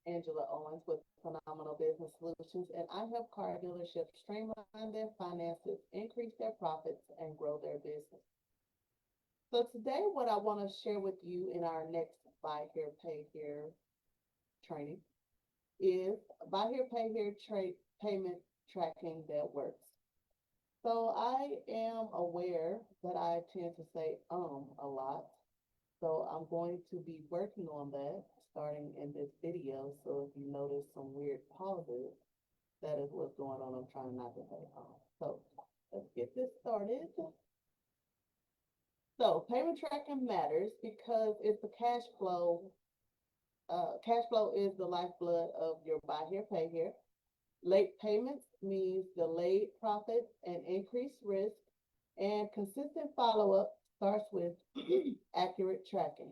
Angela Owens with Phenomenal Business Solutions, and I help car dealerships streamline their finances, increase their profits, and grow their business. So today, what I want to share with you in our next Buy Here, Pay Here training is Buy Here, Pay Here payment tracking that works. So I am aware that I tend to say a lot. So I'm going to be working on that starting in this video. So if you notice some weird pauses, that is what's going on. I'm trying not to say So let's get this started. So payment tracking matters because it's the cash flow. Cash flow is the lifeblood of your buy here, pay here. Late payments means delayed profits and increased risk, and consistent follow-up starts with accurate tracking.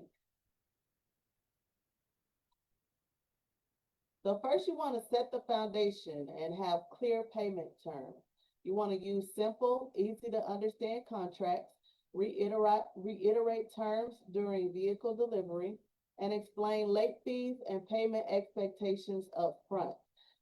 So first you want to set the foundation and have clear payment terms. You want to use simple, easy to understand contracts, reiterate terms during vehicle delivery, and explain late fees and payment expectations up front.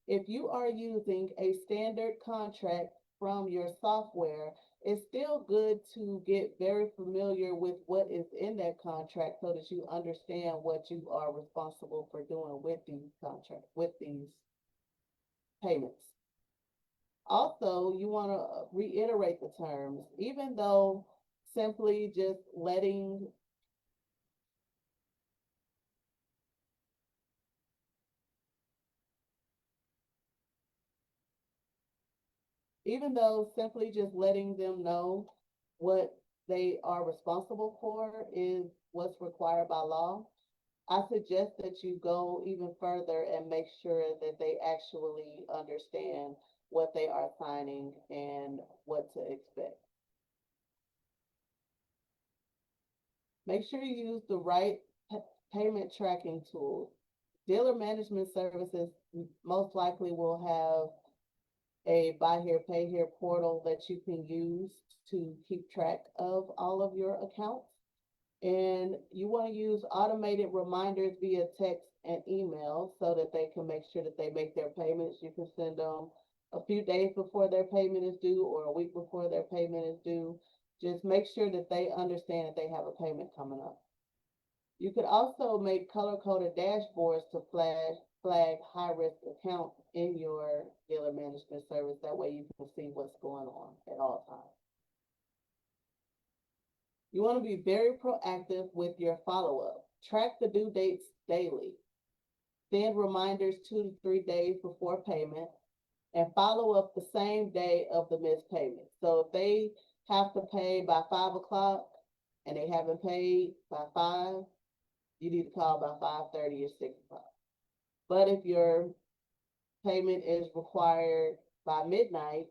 If you are using a standard contract from your software, it's still good to get very familiar with what is in that contract so that you understand what you are responsible for doing with these contracts, with these payments. Also, you want to reiterate the terms, even though simply just letting even though simply just letting them know what they are responsible for is what's required by law, I suggest that you go even further and make sure that they actually understand what they are signing and what to expect. Make sure you use the right payment tracking tools. Dealer management services most likely will have a buy here, pay here portal that you can use to keep track of all of your accounts. And you want to use automated reminders via text and email so that they can make sure that they make their payments. You can send them a few days before their payment is due or a week before their payment is due. Just make sure that they understand that they have a payment coming up. You could also make color-coded dashboards to flag high-risk accounts in your dealer management service. That way you can see what's going on at all times. You want to be very proactive with your follow-up. Track the due dates daily. Send reminders 2 to 3 days before payment and follow up the same day of the missed payment. So if they have to pay by 5 o'clock and they haven't paid by 5, you need to call by 5:30 or 6 o'clock. But if your payment is required by midnight,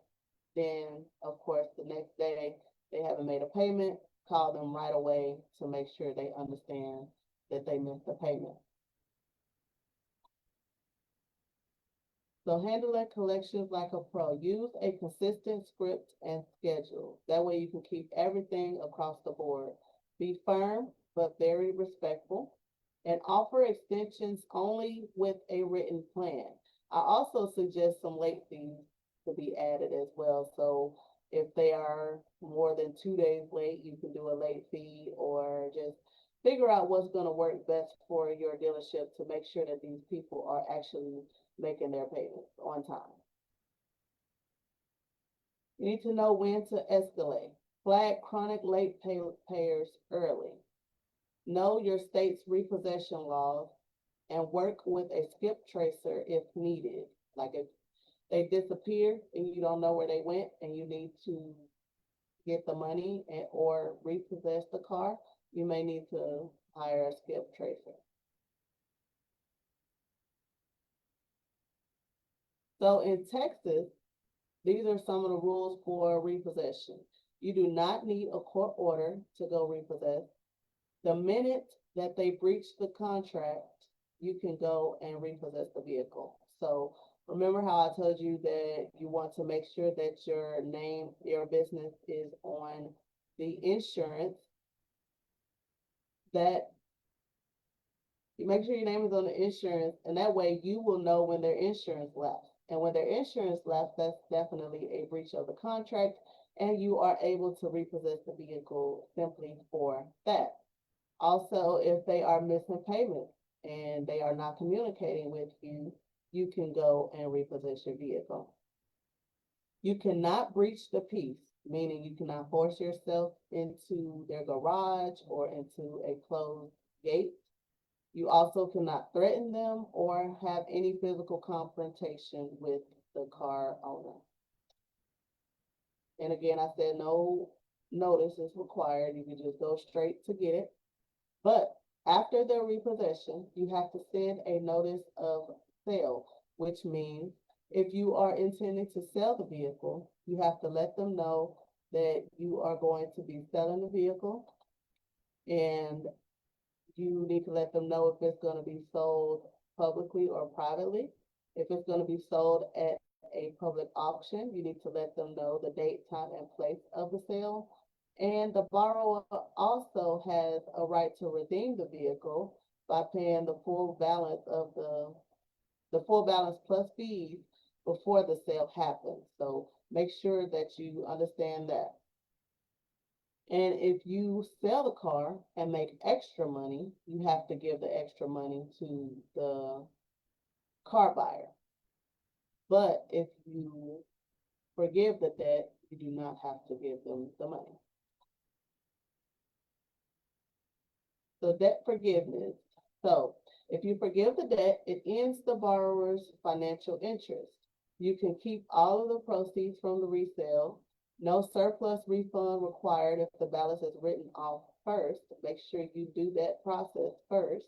then of course the next day they haven't made a payment, call them right away to make sure they understand that they missed the payment. So handling collections like a pro. Use a consistent script and schedule. That way you can keep everything across the board. Be firm, but very respectful, and offer extensions only with a written plan. I also suggest some late fees to be added as well. So if they are more than 2 days late, you can do a late fee or just figure out what's going to work best for your dealership to make sure that these people are actually making their payments on time. You need to know when to escalate. Flag chronic late payers early. Know your state's repossession laws and work with a skip tracer if needed. Like if they disappear and you don't know where they went and you need to get the money or repossess the car, you may need to hire a skip tracer. So in Texas, these are some of the rules for repossession. You do not need a court order to go repossess. The minute that they breach the contract, you can go and repossess the vehicle. So remember how I told you that you want to make sure that your name, your business is on the insurance, that You make sure your name is on the insurance, and that way you will know when their insurance lapsed. And when their insurance lapsed, that's definitely a breach of the contract, and you are able to repossess the vehicle simply for that. Also, if they are missing payments and they are not communicating with you, you can go and repossess your vehicle. You cannot breach the peace, meaning you cannot force yourself into their garage or into a closed gate. You also cannot threaten them or have any physical confrontation with the car owner. And again, I said no notice is required. You can just go straight to get it. But after the repossession, you have to send a notice of sale, which means if you are intending to sell the vehicle, you have to let them know that you are going to be selling the vehicle, and you need to let them know if it's going to be sold publicly or privately. If it's going to be sold at a public auction, you need to let them know the date, time, and place of the sale. And the borrower also has a right to redeem the vehicle by paying the full balance of the full balance plus fees before the sale happens. So make sure that you understand that. And if you sell the car and make extra money, you have to give the extra money to the car buyer. But if you forgive the debt, you do not have to give them the money. So debt forgiveness. So if you forgive the debt, it ends the borrower's financial interest. You can keep all of the proceeds from the resale. No surplus refund required if the balance is written off first. Make sure you do that process first.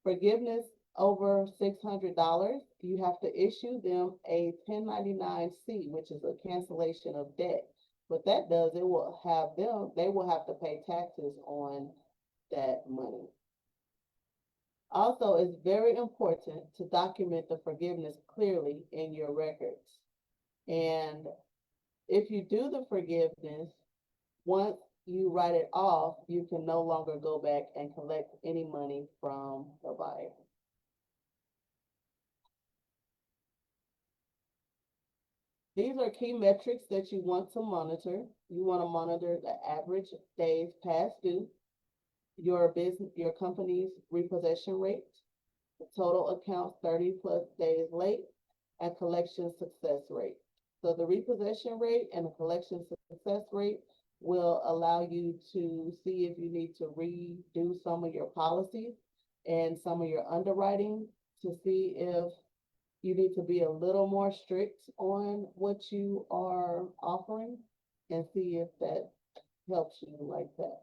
Forgiveness over $600, you have to issue them a 1099-C, which is a cancellation of debt. What that does, it will have them, they will have to pay taxes on that money. Also, it's very important to document the forgiveness clearly in your records. And if you do the forgiveness, once you write it off, you can no longer go back and collect any money from the buyer. These are key metrics that you want to monitor. You want to monitor the average days past due, your company's repossession rate, the total accounts 30 plus days late, and collection success rate. So the repossession rate and the collection success rate will allow you to see if you need to redo some of your policies and some of your underwriting to see if you need to be a little more strict on what you are offering and see if that helps you like that.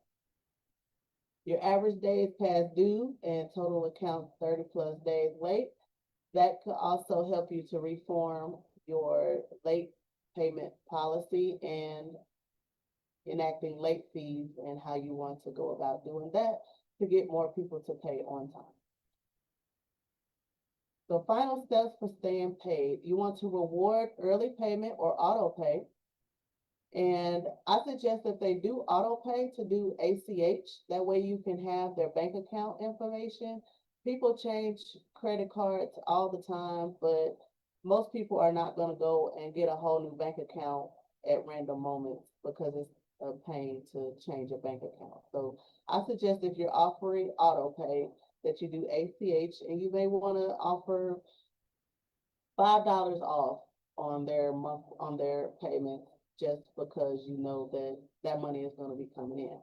Your average days past due and total accounts 30 plus days late. That could also help you to reform your late payment policy and enacting late fees and how you want to go about doing that to get more people to pay on time. So final steps for staying paid. You want to reward early payment or auto pay. And I suggest that they do auto pay to do ACH. That way you can have their bank account information. People change credit cards all the time, but most people are not going to go and get a whole new bank account at random moments because it's a pain to change a bank account. So I suggest if you're offering auto pay that you do ACH, and you may want to offer $5 off on their payment just because you know that that money is going to be coming in.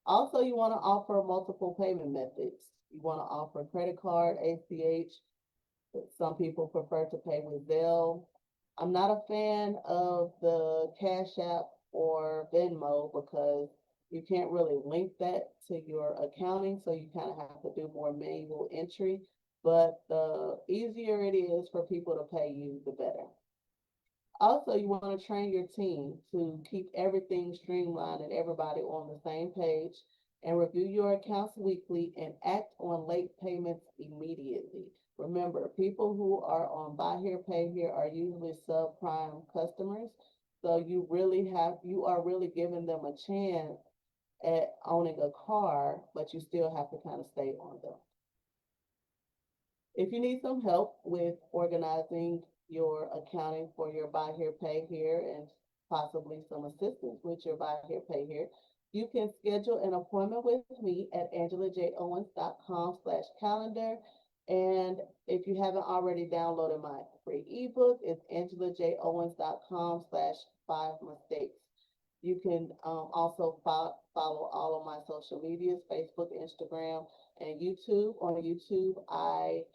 Also, you want to offer multiple payment methods. You want to offer credit card, ACH. Some people prefer to pay with Zelle. I'm not a fan of the Cash App or Venmo because you can't really link that to your accounting, so you kind of have to do more manual entry. But the easier it is for people to pay you, the better. Also, you want to train your team to keep everything streamlined and everybody on the same page, and review your accounts weekly and act on late payments immediately. Remember, people who are on buy here, pay here are usually subprime customers. So you are really giving them a chance at owning a car, but you still have to kind of stay on them. If you need some help with organizing your accounting for your buy here, pay here, and possibly some assistance with your buy here, pay here, you can schedule an appointment with me at angelaJowens.com/calendar. And if you haven't already downloaded my free ebook, it's angelaJowens.com/5 mistakes. You can also follow all of my social medias, Facebook, Instagram, and YouTube. On YouTube, I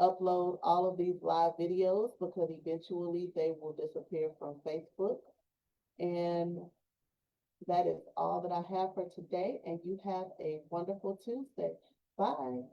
upload all of these live videos because eventually they will disappear from Facebook. And that is all that I have for today. And you have a wonderful Tuesday. Bye.